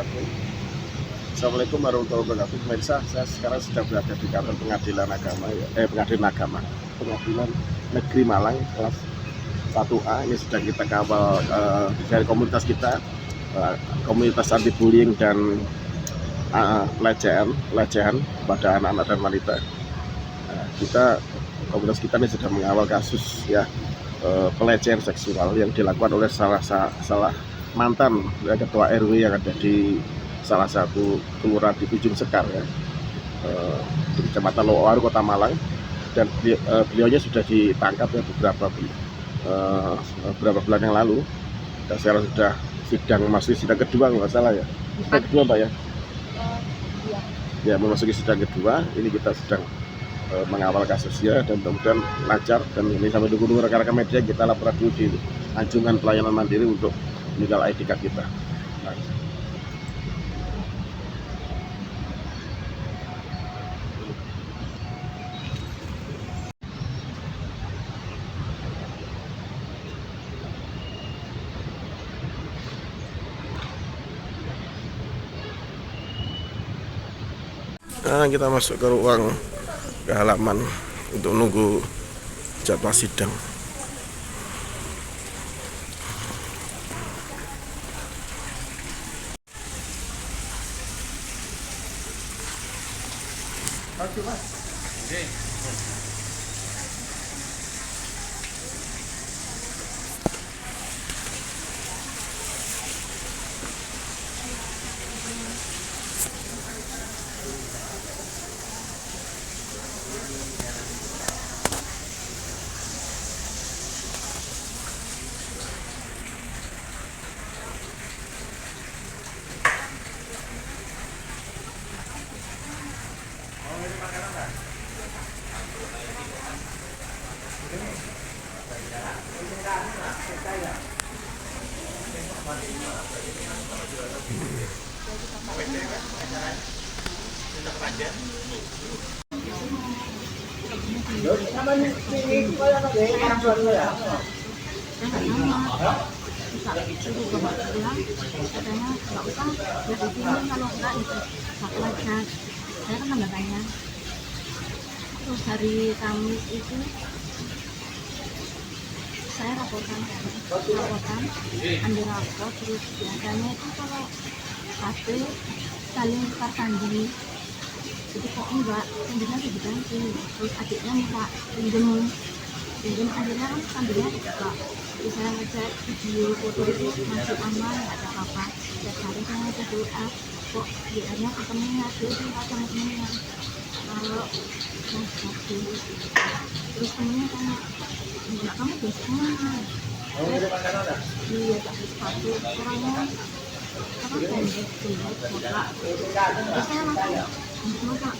wabarakatuh. Assalamualaikum warahmatullahi wabarakatuh. Pemirsa, saya sekarang sedang berada di kantor pengadilan pengadilan negeri Malang kelas 1A. Ini sedang kita kawal dari komunitas kita, komunitas anti bullying dan pelecehan pada anak-anak dan wanita. Komunitas kita ini sedang mengawal kasus pelecehan seksual yang dilakukan oleh salah mantan ketua RW yang ada di salah satu kelurahan di Ujung Sekar di Kecamatan Loar, Kota Malang, dan beliaunya sudah ditangkap beberapa bulan yang lalu, dan sekarang sudah memasuki sidang kedua, nggak salah ya, sidang kedua Pak ya? Ya, memasuki sidang kedua. Ini kita sedang mengawal kasusnya dan mudah-mudahan lancar, dan ini sampai dulu rekan-rekan media kita laporan dulu di Anjungan Pelayanan Mandiri untuk legal ID card kita. Nah, kita masuk ke ruang ke halaman untuk menunggu jadwal sidang. Oke, Mas. Oke. Saya kan tanggapannya terus hari Kamis itu saya rapotan ambil rapor. Terus biasanya itu kalau HP saling tukar sandi, jadi kok enggak, sandinya diganti. Terus adiknya minta pinjem akhirnya kan sandinya dibuka. Terus saya ngecek video foto itu masih aman, nggak ada apa-apa. Setiap hari saya ngecek WA, kok biasanya ketemunya dia tinggal sama temennya. Kalau terus temennya tanya, enggak, kamu besok mana? Iya, tapi sepatu orangnya apa pendek jelek muka. Terus saya langsung muka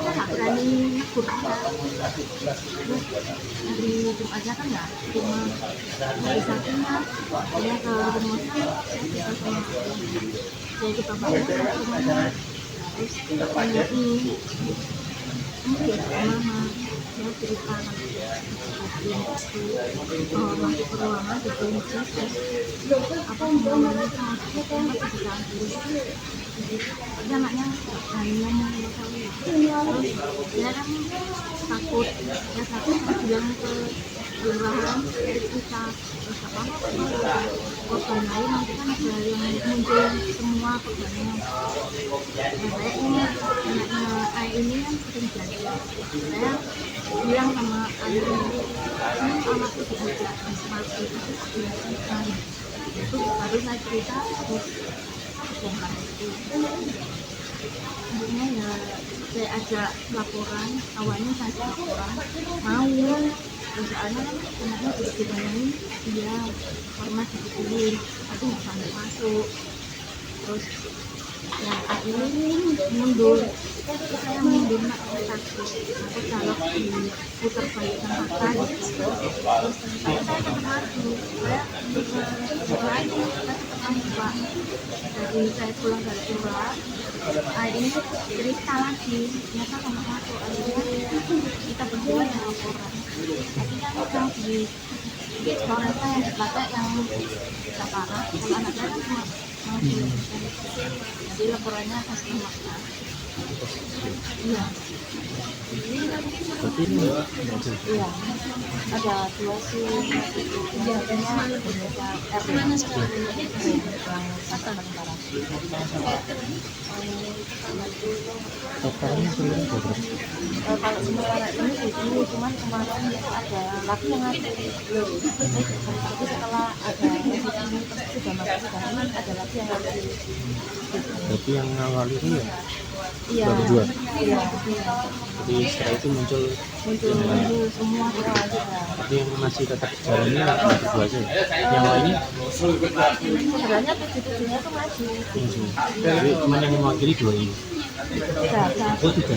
nggak berani negur. Terus hari Jumatnya kan nggak cuma hari Sabtunya dia ke rumah saya sama saya ke bapaknya ke rumahnya. Terus ini biasa mama dia cerita masuk ke ruangan dikunci, apa namanya masuk masih diganggu. Jadi anaknya hanya mau tahu. Terus dia kan takut bilang ke kelurahan kita, terus apa korban lain nanti kan ada yang muncul semua korbannya. Saya ini anaknya Ai ini kan sering jadi, saya bilang sama Ai ini anakku diajak mati itu baru saya cerita. Terus bongkar itu akhirnya ya saya ajak laporan. Awalnya saya ajak laporan mau, soalnya kan anaknya udah ditanyain dia karena dipukulin tapi nggak sampai masuk. Terus ya akhirnya mundur, saya mundur nak takut aku kalau diputar balikan fakta gitu. Terus saya tetap maju, saya lagi Pak dari saya pulang dari keluar, ini cerita lagi ternyata sama masuk. Akhirnya kita berdua yang laporan, akhirnya udah di Koreknya yang dipakai yang tidak parah. Kalau anak saya kan cuma mau jadi laporannya hasil makna. Iya. Berarti ini Iya. Ada 2 sih. Biasanya berbeda RW yang satu parah. totalnya sebenarnya berapa? Kalau sementara ini begini, cuman kemarin itu ada laki yang ngantri. Tapi setelah ada ini sudah masuk sudah ini ada lagi yang ngantri. Berarti yang awal itu ya Iya. baru 2. Iya. Jadi setelah itu muncul Muncul semua kita aja. tapi yang masih tetap jalannya baru 2 aja. Yang lainnya Sebenarnya tujuh-tujuhnya tuh maju. jadi cuma yang mewakili 2 ini. Tidak. Oh 3.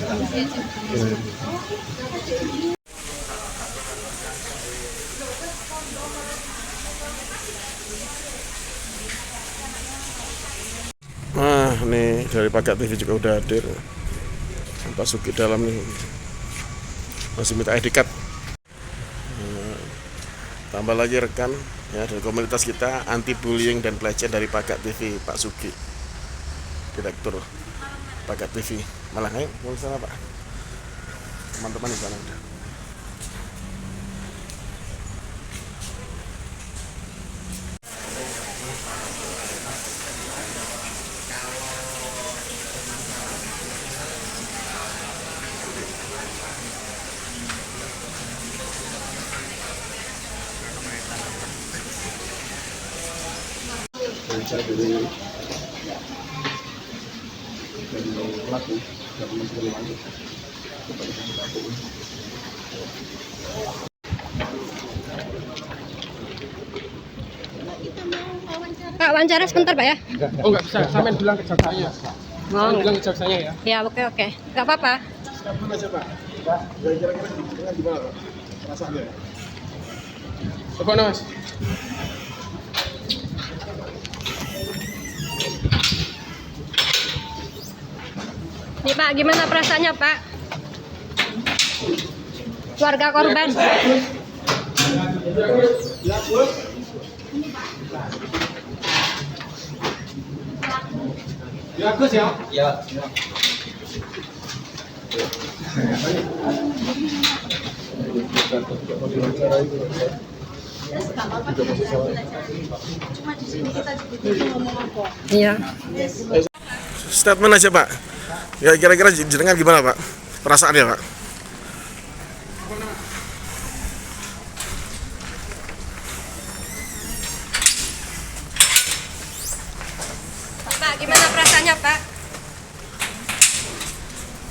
Nah, nih dari Pakat TV juga udah hadir. Pak Suki dalam nih masih minta ID card. Nah, tambah lagi rekan ya dari komunitas kita anti bullying dan pelecehan dari Pakat TV, Pak Suki, direktur Pakat TV. Malah ayo mau sana Pak. Teman-teman di sana udah. Dari pelaku dan mencari lanjut. Pak, wawancara sebentar Pak ya? Oh nggak bisa, sampean bilang ke jaksanya. Sampean bilang ke jaksanya ya. Ya oke. Nggak apa-apa. Siapa aja Pak? Pak, kira-kira dengan gimana Pak? Perasaannya? Coba Mas. Nih Pak, gimana perasaannya Pak? Keluarga korban. Ya Gus ya. Ya. Cuma di sini kita ngomong apa? Iya. Statement aja Pak. Ya kira-kira jenengan gimana Pak? Perasaannya Pak? Pak, gimana perasaannya Pak?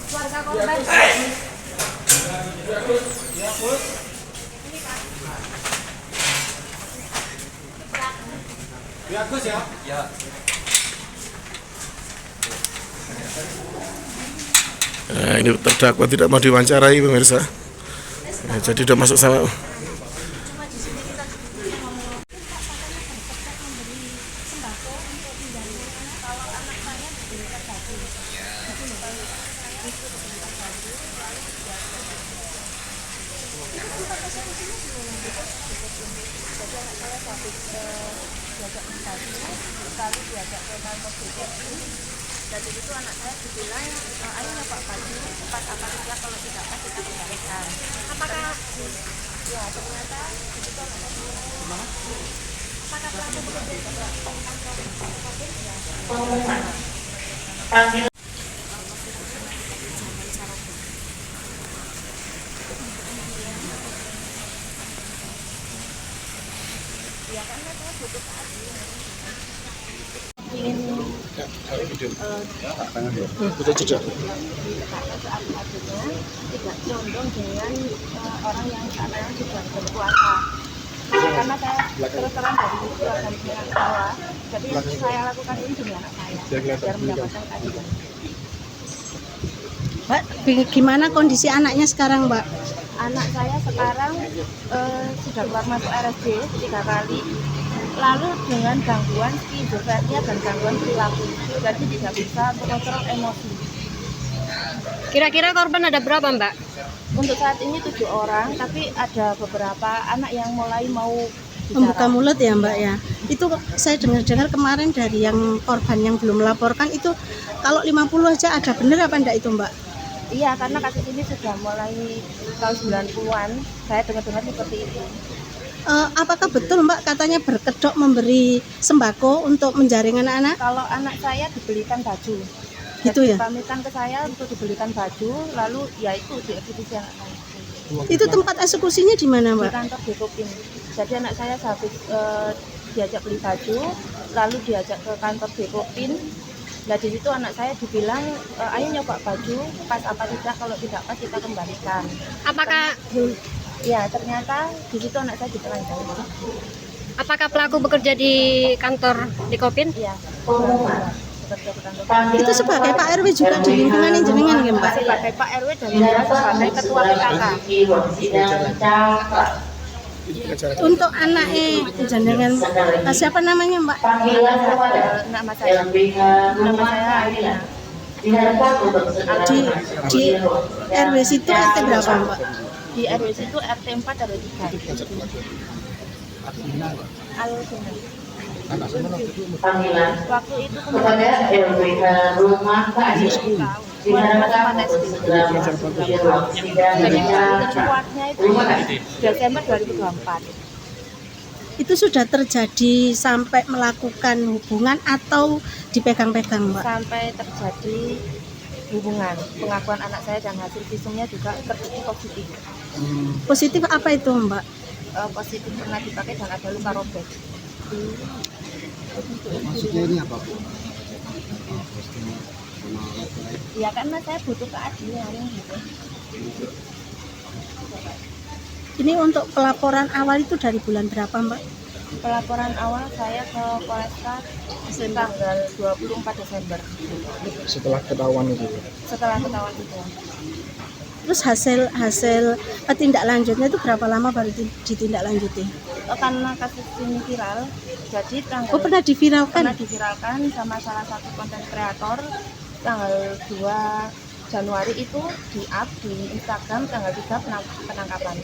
Keluarga korban. Ya Gus ya. Ya. Nah, ini terdakwa tidak mau diwawancarai pemirsa. Nah, jadi udah masuk sama. Jadi itu anak saya dibilang, ayo ya Pak Baju, cepat apa kalau tidak pas kita kembalikan. Apakah ya ternyata itu anak saya bilang, apakah pelaku bekerja ya kan saya butuh keadilan. Ingin Udah jejak. tidak condong dengan orang yang sekarang sudah berkuasa. Karena saya terus terang dari keluarga dengan bawah, jadi saya lakukan ini demi anak saya biar mendapatkan keadilan. Mbak, gimana kondisi anaknya sekarang, Mbak? Anak saya sekarang sudah keluar masuk RSJ 3 kali, lalu dengan gangguan skizofrenia dan gangguan perilaku, jadi tidak bisa mengontrol emosi. Kira-kira korban ada berapa Mbak? Untuk saat ini 7 orang, tapi ada beberapa anak yang mulai mau Membuka mulut ya Mbak ya. Itu saya dengar-dengar kemarin dari yang korban yang belum melaporkan itu kalau 50 aja ada, bener apa enggak itu Mbak? Iya, karena kasus ini sudah mulai tahun 90-an. Saya dengar-dengar seperti itu. Apakah betul Mbak katanya berkedok memberi sembako untuk menjaring anak-anak? Kalau anak saya dibelikan baju. Gitu Jadi ya? pamitan ke saya untuk dibelikan baju, lalu ya itu dieksekusi anak saya. Itu tempat eksekusinya di mana Di Mbak? kantor Dekopin. Jadi anak saya habis diajak beli baju, lalu diajak ke kantor Dekopin. Nah di situ anak saya dibilang, ayo nyoba baju, pas apa tidak, kalau tidak pas kita kembalikan. Apakah Ya ternyata di situ anak saya ditelanjangi. apakah pelaku bekerja di kantor Dekopin? Iya. Bekerja di kantor. Itu sebagai Pak RW juga di lingkungan jenengan ya Mbak? Sebagai Pak RW dan juga sebagai ketua PKK. Untuk anaknya jenengan siapa namanya Mbak? Nama saya Alina. Di RW situ RT berapa Mbak? Di RW itu RT 4 RW 3. Alina. Waktu itu kemudian kuatnya itu Desember 2024. Itu sudah terjadi sampai melakukan hubungan atau dipegang-pegang Mbak? Sampai terjadi hubungan. Pengakuan anak saya dan hasil visumnya juga terbukti positif. Positif apa itu Mbak? Positif pernah dipakai dan ada luka robek. Maksudnya ini apa Bu? Ya karena saya butuh keadilan gitu. Ini untuk pelaporan awal itu dari bulan berapa Mbak? Pelaporan awal saya ke Polresta tanggal 24 Desember. Setelah ketahuan itu. Setelah ketahuan itu. Terus hasil tindak lanjutnya itu berapa lama baru ditindaklanjuti? Karena kasus ini viral, jadi tanggal Oh pernah diviralkan? pernah diviralkan sama salah satu konten kreator tanggal 2 Januari itu di-up di Instagram, tanggal 3 penangkapan.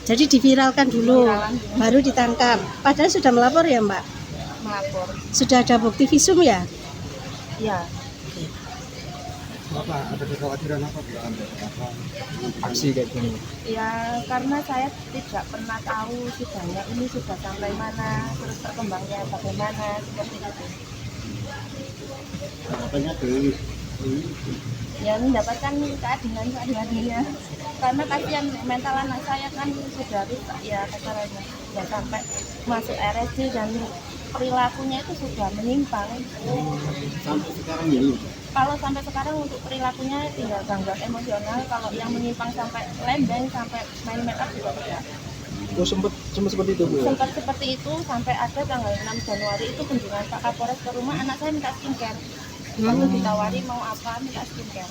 Jadi diviralkan dulu, Diviralkan dulu. baru ditangkap. Padahal sudah melapor ya Mbak? Melapor. Sudah ada bukti visum ya? Ya, Bapak ada kekhawatiran apa Bu? Aksi kayak gini. ya karena saya tidak pernah tahu sidangnya ini sudah sampai mana, terus perkembangannya bagaimana, seperti itu. Katanya Dewi. Ya mendapatkan keadilan karena kasihan mental anak saya kan sudah rusak ya kasarannya, ya sampai masuk RSC dan perilakunya itu sudah menyimpang. Sampai sekarang ini. Kalau sampai sekarang untuk perilakunya tinggal gangguan emosional, kalau yang menyimpang sampai lembeng, sampai main make up juga tidak. Oh sempat seperti itu Bu? Sempat seperti itu sampai ada tanggal 6 Januari itu kunjungan Pak Kapolres ke rumah, anak saya minta skincare. Lalu ditawari mau apa, minta skincare.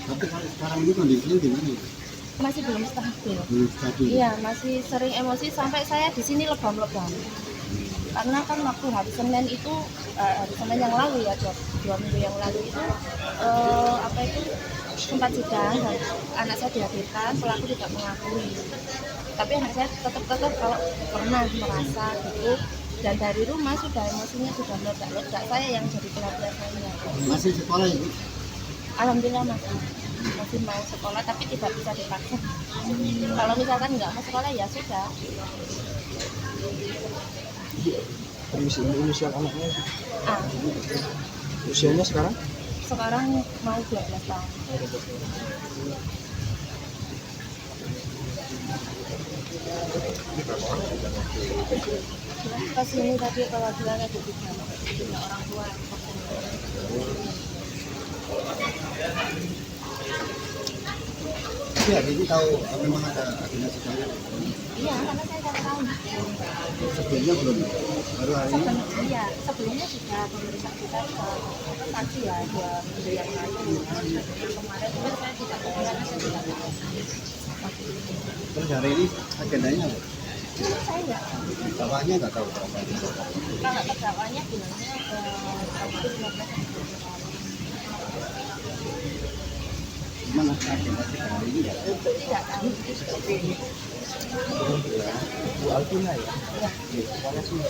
Tapi kalau sekarang ini kondisinya gimana? Masih belum stabil. Belum stabil. Iya, masih sering emosi sampai saya di sini lebam-lebam. Karena kan waktu hari Senin itu, hari Senin yang lalu ya, 2 minggu yang lalu itu, apa itu sempat sidang dan anak saya dihadirkan, pelaku tidak mengakui. Tapi anak saya tetap kalau pernah merasa gitu, dan dari rumah sudah emosinya sudah meledak-ledak, saya yang jadi pelampiasannya. Masih sekolah ya Bu? Alhamdulillah masih mau sekolah tapi tidak bisa dipaksa. Kalau misalkan nggak mau sekolah ya sudah. Permisi, inisial anaknya Ah, usianya sekarang? sekarang mau 12 tahun. Pas ini tadi kalau bilang ada tiga orang tua. Iya, ini tahu memang ada agenda sekolah. Iya, karena saya baru tahu. Sebelumnya belum, baru hari ini. Iya, sebelumnya sudah pemeriksaan kita saksi ya 2 minggu yang lalu. Kemarin itu saya tidak tahu karena saya tidak tahu. Terus hari ini agendanya apa? Saya nggak. Bapaknya nggak tahu berapa. Kalau terdakwanya bilangnya itu 15 hari. Gimana agenda sidang hari ini ya? Tidak tahu. Alvina ya. Oke, semuanya sudah.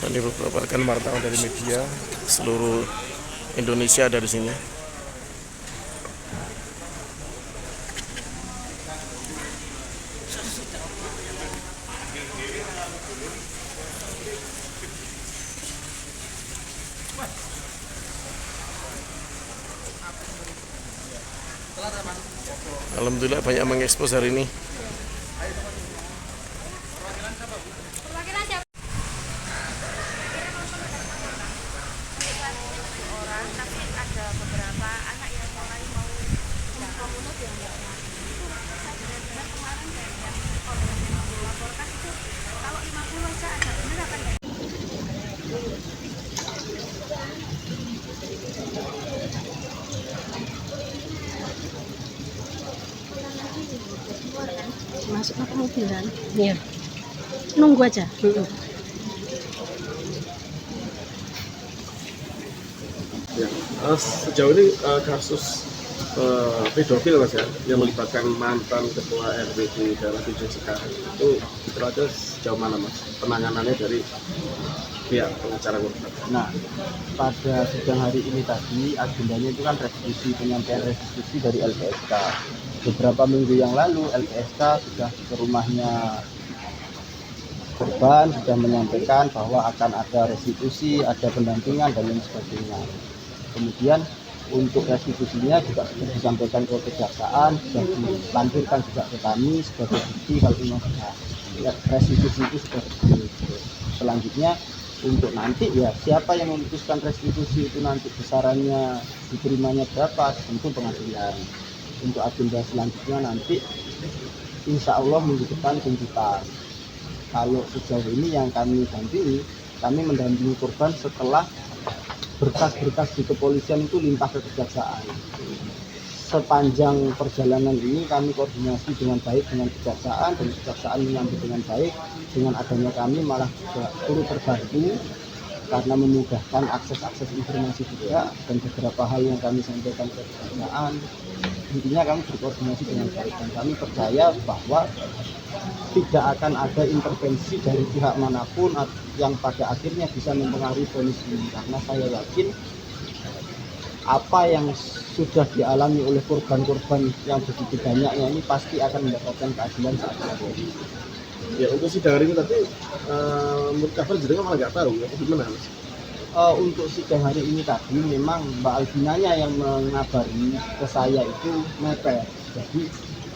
Ini beberapa rekan wartawan dari media seluruh Indonesia ada di sini. Alhamdulillah banyak mengekspos hari ini. Masuk ke mobil kan? Iya. Nunggu aja. Ya, sejauh ini kasus pedofil mas ya, yang melibatkan mantan ketua RW di daerah Ujung Sekar itu kira-kira sejauh mana mas penanganannya dari pihak pengacara korban? Nah, pada sidang hari ini tadi agendanya itu kan restitusi, penyampaian restitusi dari LPSK. Beberapa minggu yang lalu LPSK sudah ke rumahnya korban, sudah menyampaikan bahwa akan ada restitusi, ada pendampingan dan lain sebagainya. Kemudian untuk restitusinya juga sudah disampaikan ke kejaksaan, sudah dilampirkan juga ke kami sebagai bukti kalau memang restitusi itu sudah betul. Selanjutnya untuk nanti ya siapa yang memutuskan restitusi itu nanti besarannya diterimanya berapa tentu pengadilan. Untuk agenda selanjutnya nanti insya Allah minggu depan tuntutan. Kalau sejauh ini yang kami dampingi, kami mendampingi korban setelah berkas-berkas di kepolisian itu limpah ke kejaksaan. Sepanjang perjalanan ini kami koordinasi dengan baik dengan kejaksaan dan kejaksaan menyambut dengan baik. Dengan adanya kami malah juga turut terbantu karena memudahkan akses informasi juga dan beberapa hal yang kami sampaikan ke kejaksaan. Intinya kami berkoordinasi dengan baik dan kami percaya bahwa tidak akan ada intervensi dari pihak manapun yang pada akhirnya bisa mempengaruhi vonis ini, karena saya yakin apa yang sudah dialami oleh korban-korban yang begitu banyaknya ini pasti akan mendapatkan keadilan saat ini. Ya untuk sidang hari ini tapi menurut kabar jadi malah nggak tahu ya gimana mas? Untuk sidang hari ini tadi memang Mbak Alvinanya yang mengabari ke saya itu mepet. Jadi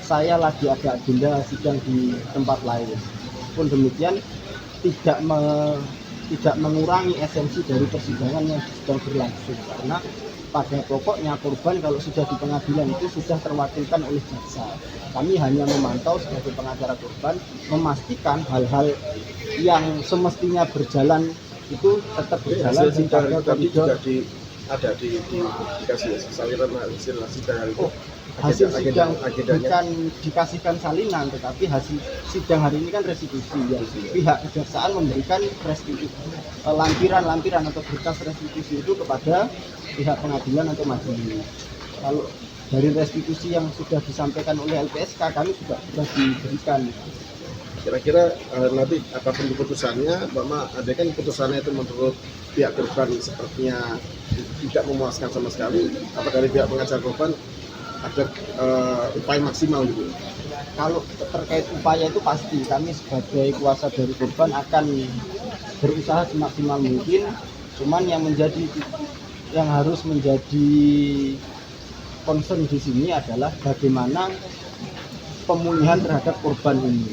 saya lagi ada agenda sidang di tempat lain. Pun demikian tidak mengurangi esensi dari persidangan yang sedang berlangsung, karena pada pokoknya korban kalau sudah di pengadilan itu sudah terwakilkan oleh jaksa. Kami hanya memantau sebagai pengacara korban, memastikan hal-hal yang semestinya berjalan itu tetap berjalan. Hasil sidang tadi juga ada dikasih ya, salinan hasil sidang hari itu. Hasil sidang agendanya bukan dikasihkan salinan, tetapi hasil sidang hari ini kan restitusi ya. Pihak kejaksaan memberikan restitusi, lampiran atau berkas restitusi itu kepada pihak pengadilan atau majelis. Kalau dari restitusi yang sudah disampaikan oleh LPSK kami juga sudah diberikan. Kira-kira nanti apapun keputusannya, Mbak ada kan keputusannya itu menurut pihak korban sepertinya tidak memuaskan sama sekali. Apa dari pihak pengacara korban ada upaya maksimal gitu? Kalau terkait upaya itu pasti kami sebagai kuasa dari korban akan berusaha semaksimal mungkin. Cuman yang harus menjadi concern di sini adalah bagaimana pemulihan terhadap korban ini.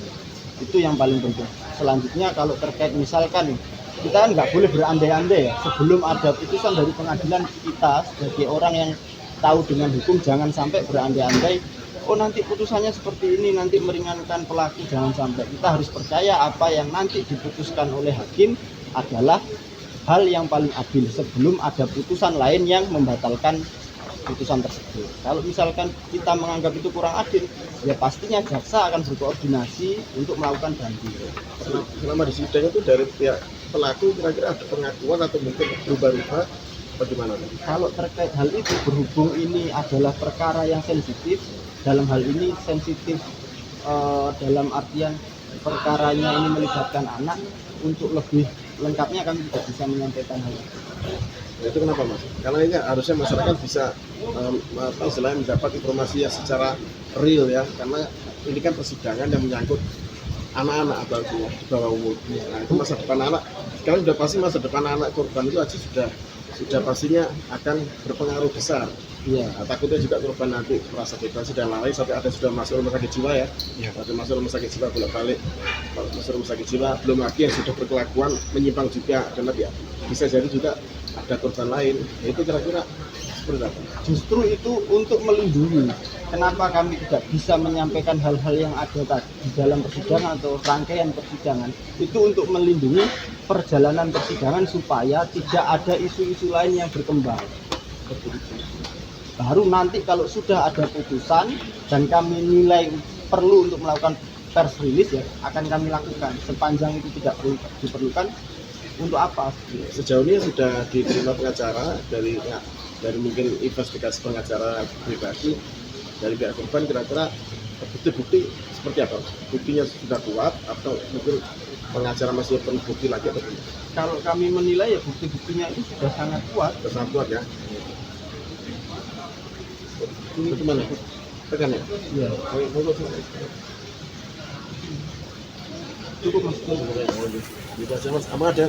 Itu yang paling penting. Selanjutnya kalau terkait misalkan kita kan nggak boleh berandai-andai ya, sebelum ada putusan dari pengadilan kita sebagai orang yang tahu dengan hukum jangan sampai berandai-andai oh nanti putusannya seperti ini, nanti meringankan pelaku. Jangan sampai. Kita harus percaya apa yang nanti diputuskan oleh hakim adalah hal yang paling adil sebelum ada putusan lain yang membatalkan putusan tersebut. Kalau misalkan kita menganggap itu kurang adil, ya pastinya jaksa akan berkoordinasi untuk melakukan banding. Selama di sidang itu dari pihak pelaku kira-kira ada pengakuan atau mungkin berubah-ubah bagaimana? Kalau terkait hal itu, berhubung ini adalah perkara yang sensitif, dalam hal ini sensitif dalam artian perkaranya ini melibatkan anak, untuk lebih lengkapnya kami tidak bisa menyampaikan hal itu. Nah, itu kenapa Mas? Karena ini harusnya masyarakat bisa istilahnya mendapat informasi yang secara real ya, karena ini kan persidangan yang menyangkut anak-anak atau di bawah umur. Nah, itu masa depan anak. Sekarang sudah pasti masa depan anak korban itu aja sudah pastinya akan berpengaruh besar. Iya. Nah, takutnya juga korban nanti merasa depresi dan lain-lain sampai ada sudah masuk rumah sakit jiwa ya. Ada masuk rumah sakit jiwa bolak-balik. Kalau masuk rumah sakit jiwa belum lagi yang sudah berkelakuan menyimpang juga, karena bisa jadi juga ada korban lain. Ya, itu kira-kira seperti apa? Justru itu untuk melindungi. Kenapa kami tidak bisa menyampaikan hal-hal yang ada tadi di dalam persidangan atau rangkaian persidangan, itu untuk melindungi perjalanan persidangan supaya tidak ada isu-isu lain yang berkembang. Seperti itu. Baru nanti kalau sudah ada putusan dan kami nilai perlu untuk melakukan pers release, ya akan kami lakukan. Sepanjang itu tidak diperlukan, untuk apa? Sejauh ini sudah diterima pengacara dari mungkin investigasi pengacara pribadi dari pihak korban, kira-kira bukti-bukti seperti apa? Buktinya sudah kuat atau mungkin pengacara masih perlu bukti lagi atau tidak? Kalau kami menilai ya bukti-buktinya itu sudah sangat kuat. Sudah sangat kuat ya. Ini gimana? Tekan ya? Ya. Cukup mas. Bisa aja mas. Apa ada?